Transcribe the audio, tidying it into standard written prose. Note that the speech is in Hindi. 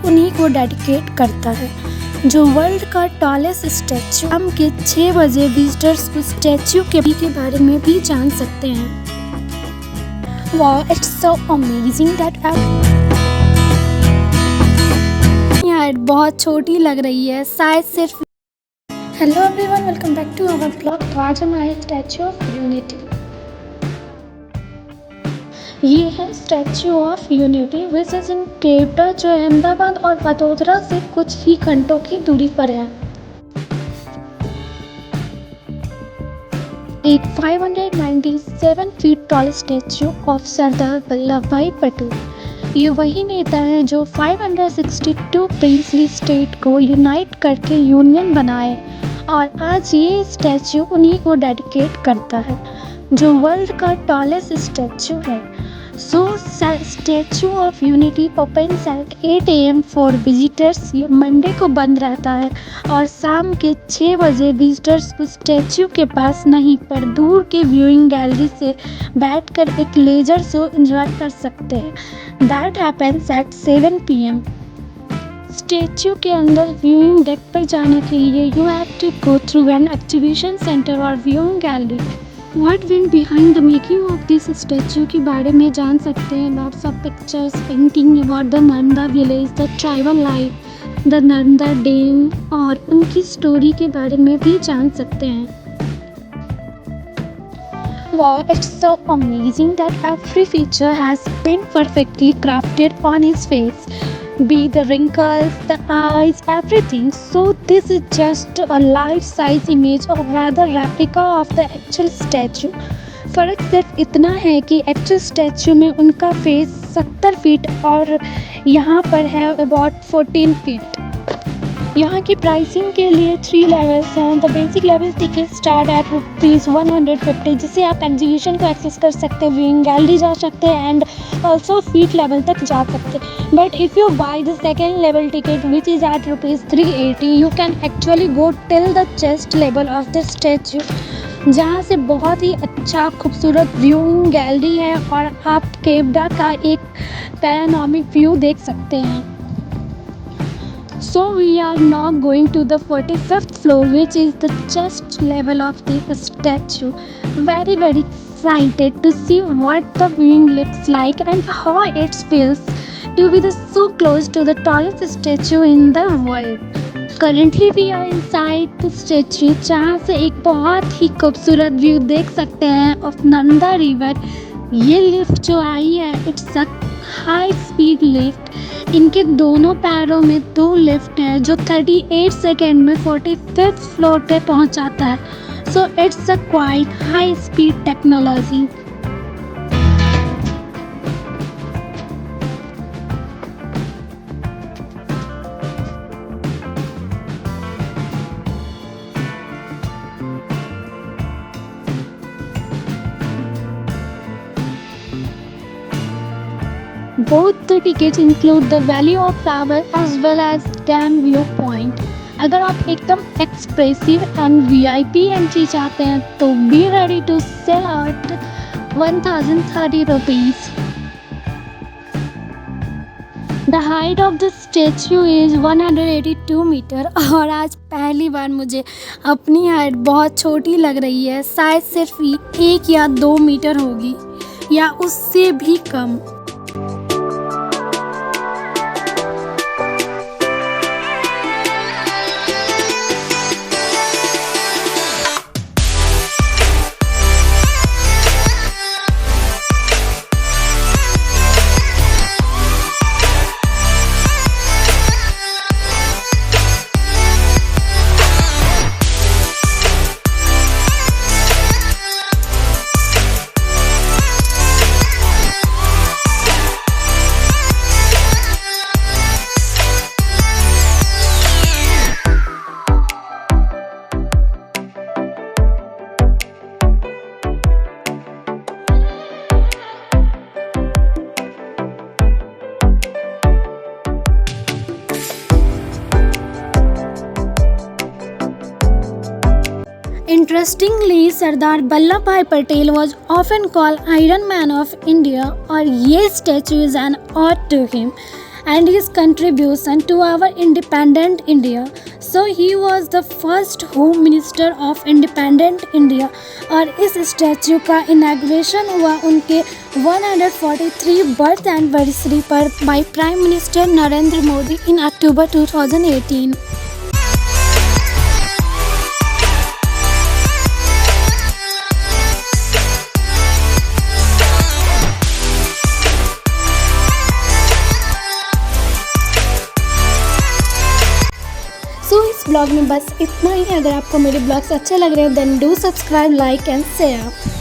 उन्हीं को डेडिकेट करता है। जो वर्ल्ड का टॉलेस्ट स्टैचू। शाम के 6 बजे विजिटर्स को स्टैचू के बारे में भी जान सकते हैं। Wow, it's so amazing that यार बहुत छोटी लग रही है, शायद सिर्फ। Hello everyone, welcome back to our blog. तो आज हम आए स्टैचू ऑफ यूनिटी। ये है statue of unity which is in Kevadia, जो अहमदाबाद और वडोदरा से कुछ ही घंटों की दूरी पर है। एक 597 feet tall statue of Sardar Vallabh भाई पटेल। ये वही नेता है जो 562 प्रिंसली स्टेट को यूनाइट करके यूनियन बनाए, और आज ये स्टैचू उन्हीं को डेडिकेट करता है, जो वर्ल्ड का टॉलेस्ट स्टैचू है। So statue of unity opens at 8 AM for visitors. ये मंडे को बंद रहता है और शाम के 6 बजे विजिटर्स को स्टैचू के पास नहीं पर दूर के व्यूइंग गैलरी से बैठकर एक लेजर शो एंजॉय कर सकते हैं। That happens at 7 PM। Statue के अंदर व्यूइंग डेक पर जाने के लिए you have to go through an activation centre और viewing gallery. What went behind the making of this statue के बारे में जान सकते हैं। Lots of pictures, painting about the Nanda village, the tribal life, the Nanda dam, और उनकी स्टोरी के बारे में भी जान सकते हैं। Wow, it's so amazing that every feature has been perfectly crafted on his face. Be the wrinkles, the eyes, everything. So this is just a life-size image or rather replica of the actual statue. फर्क सिर्फ इतना है कि एक्चुअल स्टैचू में उनका फेस 70 फीट और यहाँ पर है अबाउट 14 फीट। यहाँ की प्राइसिंग के लिए 3 लेवल्स हैं। The basic level ticket start at ₹150, जिसे आप एग्जीबिशन को एक्सेस कर सकते हैं, व्यूइंग गैलरी जा सकते हैं एंड ऑल्सो फीट लेवल तक जा सकते हैं। But if you buy the second level ticket which is at ₹380, you can actually go till the chest level of the statue, जहाँ से बहुत ही अच्छा खूबसूरत व्यूइंग गैलरी है और आप केवटा का एक पैनोरामिक व्यू देख सकते हैं। So we are now going to the 45th floor, which is the chest level of the statue. Very excited to see what the viewing looks like and how it feels to be so close to the tallest statue in the world. Currently we are inside the statue, जहाँ से एक बहुत ही खूबसूरत व्यू देख सकते हैं ऑफ नंदा रिवर। ये लिफ्ट जो आई है, it's a high speed lift. इनके दोनों पैरों में 2 लिफ्ट है जो 38 सेकेंड में 45th फ्लोर पे पहुंचाता है। So it's a quite high speed technology. Both the tickets include the value of travel as well as dam viewpoint. अगर आप एकदम एक्सप्रेसिव एंड VIP एंट्री चाहते हैं तो be ready to sell out ₹1030. The height of the statue is 182 metre, और आज पहली बार मुझे अपनी हाइट बहुत छोटी लग रही है, शायद सिर्फ 1 या 2 मीटर होगी या उससे भी कम। Interestingly, सरदार वल्लभ भाई Patel was often called Iron Man of India, और ये statue is an ode to him. and his contribution to our independent India. So he was the first Home Minister of Independent India और इस स्टैचू का इनाग्रेशन हुआ उनके 143 बर्थ एनिवर्सरी पर by prime minister Narendra Modi in October 2018. So इस ब्लॉग में बस इतना ही है. अगर आपको मेरे ब्लॉग्स अच्छे लग रहे हैं then do subscribe, like and share.